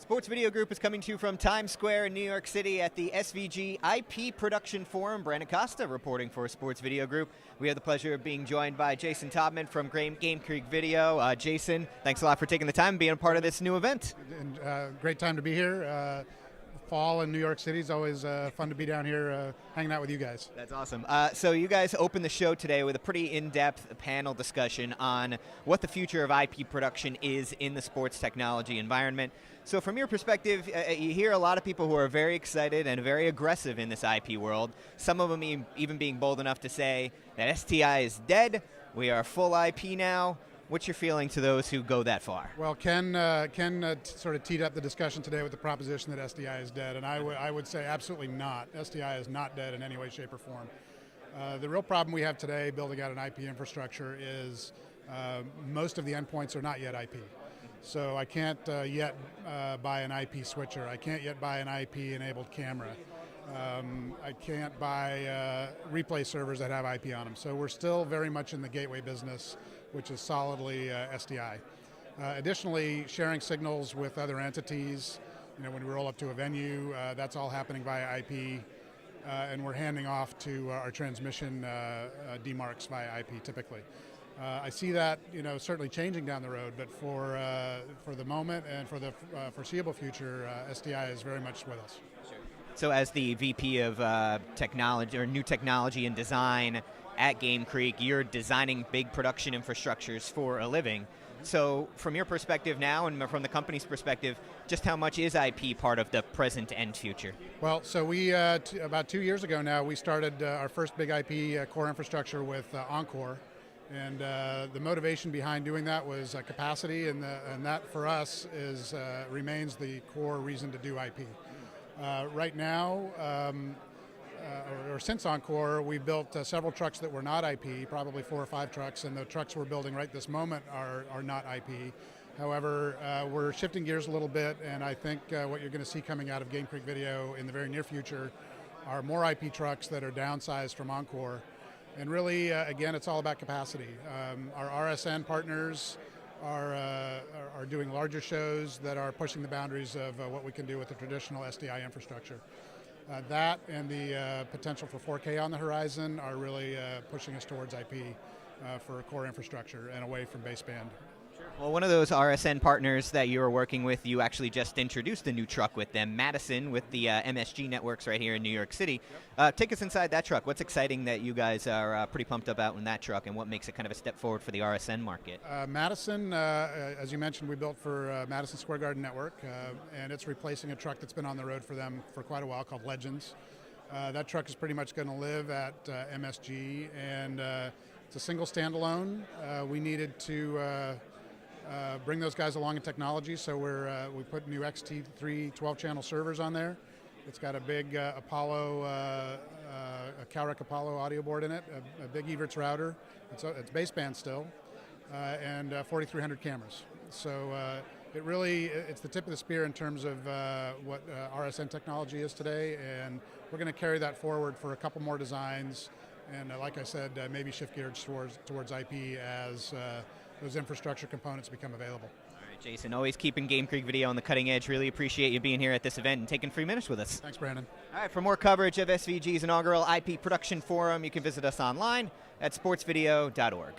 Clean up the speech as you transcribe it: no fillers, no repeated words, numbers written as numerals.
Sports Video Group is coming to you from Times Square in New York City at the SVG IP Production Forum. Brandon Costa reporting for Sports Video Group. We have the pleasure of being joined by Jason Taubman from Game Creek Video. Jason, thanks a lot for taking the time and being a part of this new event. Great time to be here. Fall in New York City is always fun to be down here hanging out with you guys. That's awesome. So you guys opened the show today with a pretty in-depth panel discussion on what the future of IP production is in the sports technology environment. So from your perspective, you hear a lot of people who are very excited and very aggressive in this IP world, some of them even being bold enough to say that SDI is dead, we are full IP now. What's your feeling to those who go that far? Well, Ken sort of teed up the discussion today with the proposition that SDI is dead, and I would say absolutely not. SDI is not dead in any way, shape, or form. The real problem we have today building out an IP infrastructure is most of the endpoints are not yet IP. So I can't yet buy an IP switcher. I can't yet buy an IP-enabled camera. I can't buy replay servers that have IP on them. So we're still very much in the gateway business, which is solidly SDI. Additionally, sharing signals with other entities, when we roll up to a venue, that's all happening via IP, and we're handing off to our transmission demarcs via IP typically. I see that certainly changing down the road, but for the moment and for the foreseeable future, SDI is very much with us. So as the VP of technology or new technology and design at Game Creek, you're designing big production infrastructures for a living. So from your perspective now and from the company's perspective, just how much is IP part of the present and future? Well, so we, about 2 years ago now, we started our first big IP core infrastructure with Encore. And the motivation behind doing that was capacity, and that for us remains the core reason to do IP. Right now, or since Encore, we built several trucks that were not IP, probably 4 or 5 trucks, and the trucks we're building right this moment are not IP. However, we're shifting gears a little bit, and I think what you're going to see coming out of Game Creek Video in the very near future are more IP trucks that are downsized from Encore. And really, again, it's all about capacity. Our RSN partners are doing larger shows that are pushing the boundaries of what we can do with the traditional SDI infrastructure. That and the potential for 4K on the horizon are really pushing us towards IP for core infrastructure and away from baseband. Well, one of those RSN partners that you were working with, you actually just introduced a new truck with them, Madison, with the MSG networks right here in New York City. Take us inside that truck. What's exciting that you guys are pretty pumped about in that truck, and what makes it kind of a step forward for the RSN market? Madison, as you mentioned, we built for Madison Square Garden Network, and it's replacing a truck that's been on the road for them for quite a while called Legends. That truck is pretty much going to live at MSG, and it's a single standalone. We needed to bring those guys along in technology, so we put new XT3 12-channel servers on there. It's got a big Apollo, a Calrec Apollo audio board in it, a big Evertz router. It's baseband still, and 4,300 cameras. So it's the tip of the spear in terms of what RSN technology is today, and we're going to carry that forward for a couple more designs, and like I said, maybe shift gears towards IP as those infrastructure components become available. All right, Jason, always keeping Game Creek Video on the cutting edge. Really appreciate you being here at this event and taking 3 minutes with us. Thanks, Brandon. All right, for more coverage of SVG's inaugural IP Production Forum, you can visit us online at sportsvideo.org.